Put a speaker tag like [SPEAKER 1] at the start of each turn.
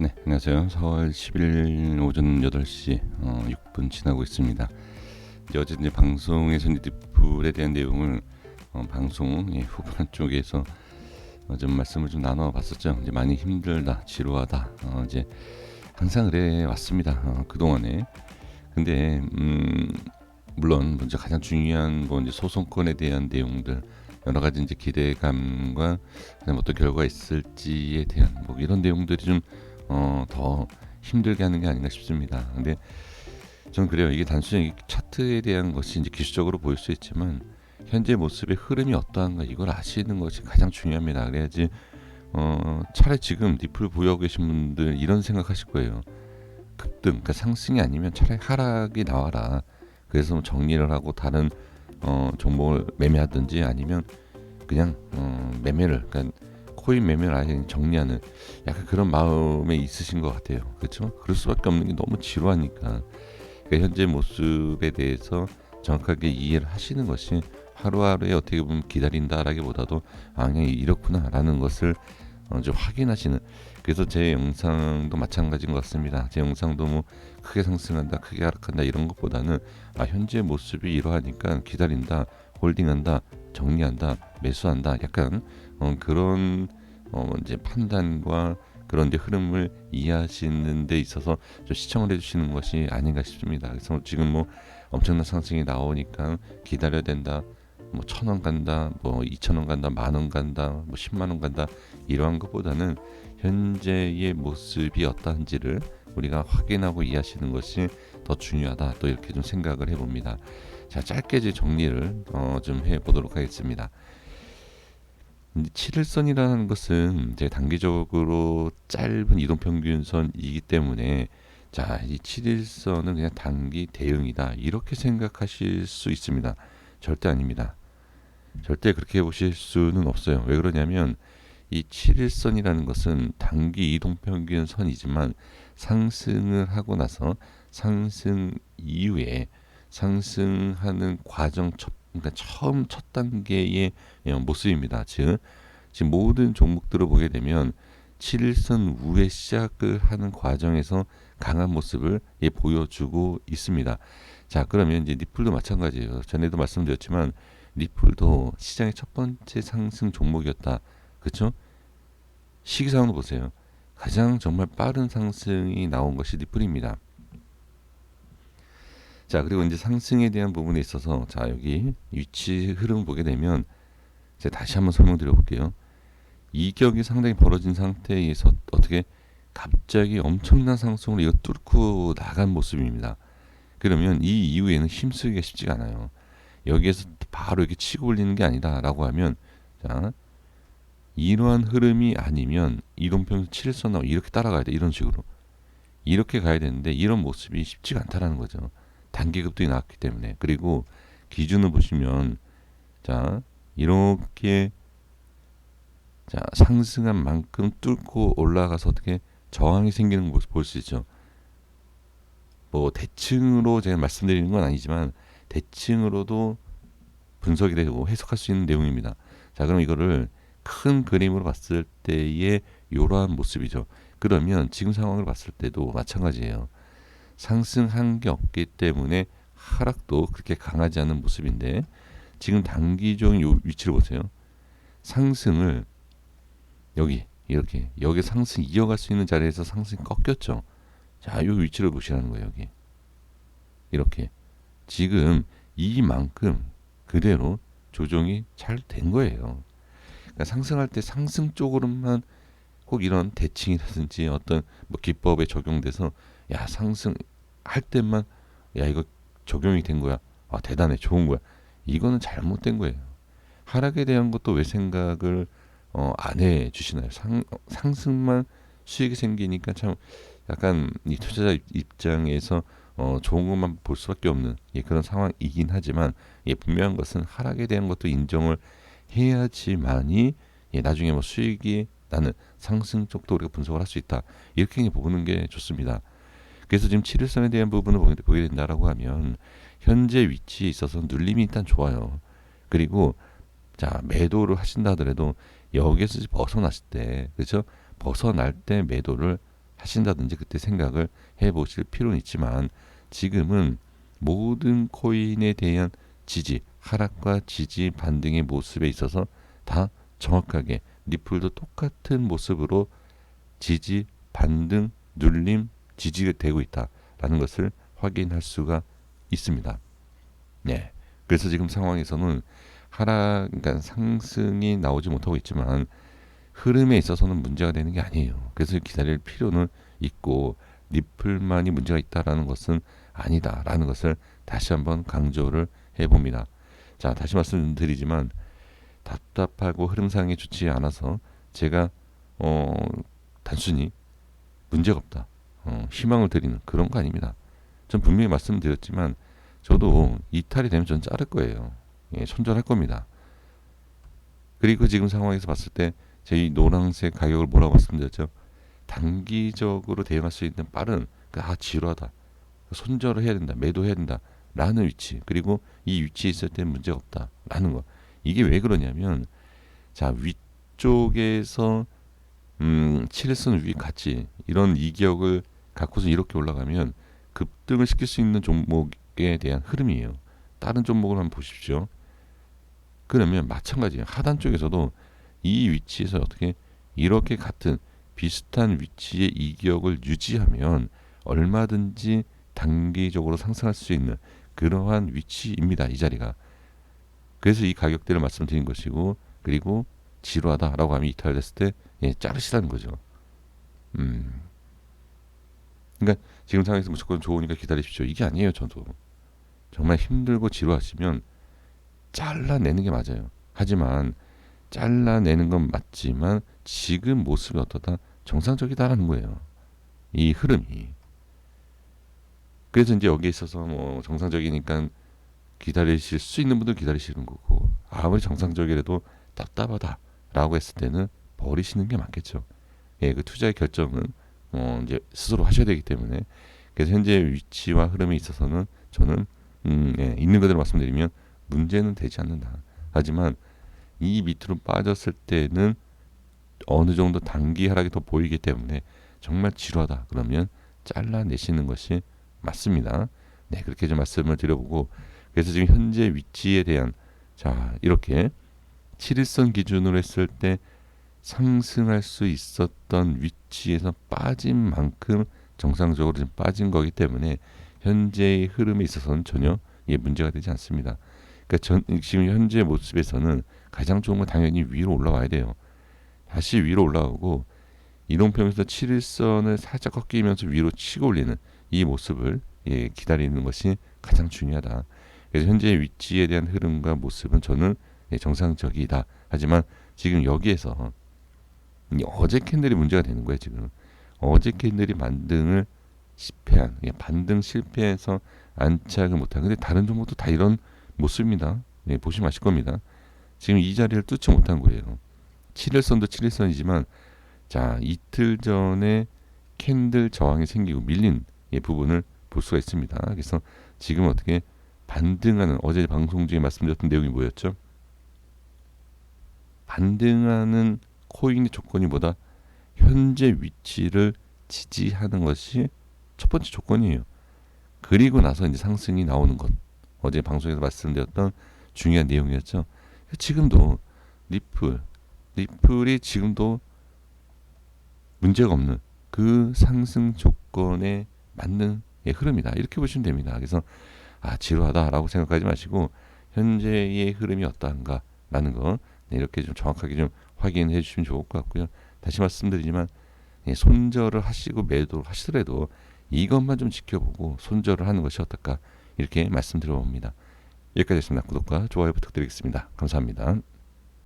[SPEAKER 1] 네, 안녕하세요. 4월 10일 오전 8시 6분 지나고 있습니다. 이제 어제 이제 방송에서 리플에 대한 내용을 방송 후반 쪽에서 좀 말씀을 좀 나눠봤었죠. 이제 많이 힘들다, 지루하다, 이제 항상 그래 왔습니다. 그동안에. 근데 물론 먼저 가장 중요한 뭐 이제 소송권에 대한 내용들, 여러 가지 이제 기대감과 어떤 결과가 있을지에 대한 뭐 이런 내용들이 좀 더 힘들게 하는 게 아닌가 싶습니다. 근데 저는 그래요. 이게 단순히 차트에 대한 것이 이제 기술적으로 보일 수 있지만 현재 모습의 흐름이 어떠한가 이걸 아시는 것이 가장 중요합니다. 그래야지 차라리 지금 리플 보유하고 계신 분들 이런 생각하실 거예요. 급등, 그러니까 상승이 아니면 차라리 하락이 나와라. 그래서 뭐 정리를 하고 다른 종목을 매매하든지 아니면 그냥 매매를, 그러니까 코인 매매를 아예 정리하는 약간 그런 마음에 있으신 것 같아요. 그렇죠? 그럴 수밖에 없는 게 너무 지루하니까. 그러니까 현재 모습에 대해서 정확하게 이해를 하시는 것이 하루하루에 어떻게 보면 기다린다라기보다도 그냥 이렇구나라는 것을 좀 확인하시는. 그래서 제 영상도 마찬가지인 것 같습니다. 제 영상도 뭐 크게 상승한다, 크게 하락한다 이런 것보다는 현재 모습이 이러하니까 기다린다, 홀딩한다, 정리한다, 매수한다, 약간 그런 이제 판단과 그런 이제 흐름을 이해하시는 데 있어서 좀 시청을 해주시는 것이 아닌가 싶습니다. 그래서 지금 뭐 엄청난 상승이 나오니까 기다려야 된다. 뭐 1,000원 간다, 뭐 2,000원 간다, 10,000원 간다, 뭐 10만 원 간다 이러한 것보다는 현재의 모습이 어떠한지를 우리가 확인하고 이해하시는 것이 더 중요하다. 또 이렇게 좀 생각을 해봅니다. 자, 짧게 이제 정리를 좀 해보도록 하겠습니다. 7일선이라는 것은 이제 단기적으로 짧은 이동평균선이기 때문에 자, 이 7일선은 그냥 단기 대응이다 이렇게 생각하실 수 있습니다. 절대 아닙니다. 절대 그렇게 보실 수는 없어요. 왜 그러냐면 이 7일선이라는 것은 단기 이동평균선이지만 상승을 하고 나서 상승 이후에 상승하는 과정 그러니까 처음 첫 단계의 모습입니다. 즉 지금 모든 종목들을 보게 되면 7일선 위에 시작을 하는 과정에서 강한 모습을 보여주고 있습니다. 자, 그러면 이제 리플도 마찬가지예요. 전에도 말씀드렸지만 리플도 시장의 첫 번째 상승 종목이었다. 그렇죠? 시기상으로 보세요. 가장 정말 빠른 상승이 나온 것이 리플입니다. 자, 그리고 이제 상승에 대한 부분에 있어서 자, 여기 위치 흐름을 보게 되면 제가 다시 한번 설명드려 볼게요. 이격이 상당히 벌어진 상태에서 어떻게 갑자기 엄청난 상승으로 이거 뚫고 나간 모습입니다. 그러면 이 이후에는 힘쓰기가 쉽지가 않아요. 여기에서 바로 이렇게 치고 올리는 게 아니다라고 하면 자, 이러한 흐름이 아니면 이동평균 7일선 나오고 이렇게 따라가야 돼. 이런 식으로 이렇게 가야 되는데 이런 모습이 쉽지가 않다라는 거죠. 단기 급등이 나왔기 때문에. 그리고 기준을 보시면 자, 이렇게 자, 상승한 만큼 뚫고 올라가서 어떻게 저항이 생기는 모습 볼 수 있죠. 뭐 대칭으로 제가 말씀드리는 건 아니지만 대칭으로도 분석이 되고 해석할 수 있는 내용입니다. 자, 그럼 이거를 큰 그림으로 봤을 때의 이러한 모습이죠. 그러면 지금 상황을 봤을 때도 마찬가지예요. 상승한 게 없기 때문에 하락도 그렇게 강하지 않은 모습인데 지금 단기적인 요 위치를 보세요. 상승을 여기 이렇게 여기 상승 이어갈 수 있는 자리에서 상승이 꺾였죠. 자, 요 위치를 보시라는 거예요. 여기 이렇게 지금 이만큼 그대로 조정이 잘 된 거예요. 그러니까 상승할 때 상승 쪽으로만 꼭 이런 대칭이라든지 어떤 뭐 기법에 적용돼서 야 상승할 때만 야 이거 적용이 된 거야. 대단해 좋은 거야. 이거는 잘못된 거예요. 하락에 대한 것도 왜 생각을 안 해 주시나요? 상승만 수익이 생기니까 참 약간 이 투자자 입장에서 좋은 것만 볼 수밖에 없는 그런 상황이긴 하지만 분명한 것은 하락에 대한 것도 인정을 해야지만이 나중에 뭐 수익이 나는 상승 쪽도 우리가 분석을 할 수 있다. 이렇게 보는 게 좋습니다. 그래서 지금 7일선에 대한 부분을 보게 된다라고 하면 현재 위치에 있어서 눌림이 일단 좋아요. 그리고 자, 매도를 하신다 하더라도 여기에서 벗어났을 때, 그렇죠? 벗어날 때 매도를 하신다든지 그때 생각을 해보실 필요는 있지만, 지금은 모든 코인에 대한 지지, 하락과 지지 반등의 모습에 있어서 다 정확하게 리플도 똑같은 모습으로 지지, 반등, 눌림, 지지가 되고 있다라는 것을 확인할 수가 있습니다. 네. 그래서 지금 상황에서는 그러니까 상승이 나오지 못하고 있지만 흐름에 있어서는 문제가 되는 게 아니에요. 그래서 기다릴 필요는 있고 리플만이 문제가 있다라는 것은 아니다라는 것을 다시 한번 강조를 해봅니다. 자, 다시 말씀드리지만 답답하고 흐름상이 좋지 않아서 제가 단순히 문제가 없다, 희망을 드리는 그런 거 아닙니다. 전 분명히 말씀드렸지만 저도 이탈이 되면 전 자를 거예요. 예, 손절할 겁니다. 그리고 지금 상황에서 봤을 때 제 이 노란색 가격을 뭐라고 말씀드렸죠? 단기적으로 대응할 수 있는 빠른, 지루하다, 손절을 해야 된다, 매도해야 된다 라는 위치, 그리고 이 위치에 있을 때 문제가 없다 라는 거. 이게 왜 그러냐면, 자, 위쪽에서 7일선 위 같이 이런 이격을 갖고서 이렇게 올라가면 급등을 시킬 수 있는 종목에 대한 흐름이에요. 다른 종목을 한번 보십시오. 그러면 마찬가지예요. 하단 쪽에서도 이 위치에서 어떻게 이렇게 같은 비슷한 위치의 이격을 유지하면 얼마든지 단기적으로 상승할 수 있는 그러한 위치입니다. 이 자리가. 그래서 이 가격대를 말씀드린 것이고, 그리고 지루하다라고 하면 이탈됐을 때 자르시라는 거죠. 그러니까 지금 상황에서 무조건 좋으니까 기다리십시오, 이게 아니에요. 저도 정말 힘들고 지루하시면 잘라내는 게 맞아요. 하지만 잘라내는 건 맞지만 지금 모습이 어떠다? 정상적이다라는 거예요. 이 흐름이. 그래서 이제 여기에 있어서 뭐 정상적이니까 기다리실 수 있는 분들 기다리시는 거고, 아무리 정상적이라도 답답하다라고 했을 때는 버리시는 게 맞겠죠. 예, 그 투자의 결정은 이제 스스로 하셔야 되기 때문에. 그래서 현재 위치와 흐름에 있어서는 저는 있는 그대로 말씀드리면 문제는 되지 않는다. 하지만 이 밑으로 빠졌을 때는 어느 정도 단기 하락이 더 보이기 때문에 정말 지루하다 그러면 잘라내시는 것이 맞습니다. 네, 그렇게 좀 말씀을 드려보고, 그래서 지금 현재 위치에 대한, 자, 이렇게 7일선 기준으로 했을 때 상승할 수 있었던 위치에서 빠진 만큼 정상적으로 좀 빠진 거기 때문에 현재의 흐름에 있어서는 전혀 문제가 되지 않습니다. 그러니까 지금 현재 모습에서는 가장 좋은 건 당연히 위로 올라와야 돼요. 다시 위로 올라오고 이동평에서 7일선을 살짝 꺾이면서 위로 치고 올리는 이 모습을 기다리는 것이 가장 중요하다. 그래서 현재 위치에 대한 흐름과 모습은 저는 정상적이다. 하지만 지금 여기에서 어제 캔들이 문제가 되는 거예요. 지금 어제 캔들이 반등을 실패한, 반등 실패해서 안착을 못한. 근데 다른 종목도 다 이런 모습입니다. 보시면 아실 겁니다. 지금 이 자리를 뚫지 못한 거예요. 7일선도 7일선이지만, 자, 이틀 전에 캔들 저항이 생기고 밀린 부분을 볼 수가 있습니다. 그래서 지금 어떻게 반등하는, 어제 방송 중에 말씀드렸던 내용이 뭐였죠? 반등하는 코인의 조건이 뭐다? 현재 위치를 지지하는 것이 첫 번째 조건이에요. 그리고 나서 이제 상승이 나오는 것. 어제 방송에서 말씀드렸던 중요한 내용이었죠. 지금도 리플이 지금도 문제가 없는 그 상승 조건에 맞는 흐름이다. 이렇게 보시면 됩니다. 그래서 지루하다라고 생각하지 마시고 현재의 흐름이 어떠한가라는 거 이렇게 좀 정확하게 좀 확인해 주시면 좋을 것 같고요. 다시 말씀드리지만 손절을 하시고 매도를 하시더라도 이것만 좀 지켜보고 손절을 하는 것이 어떨까, 이렇게 말씀드려 봅니다. 여기까지 했습니다. 구독과 좋아요 부탁드리겠습니다. 감사합니다.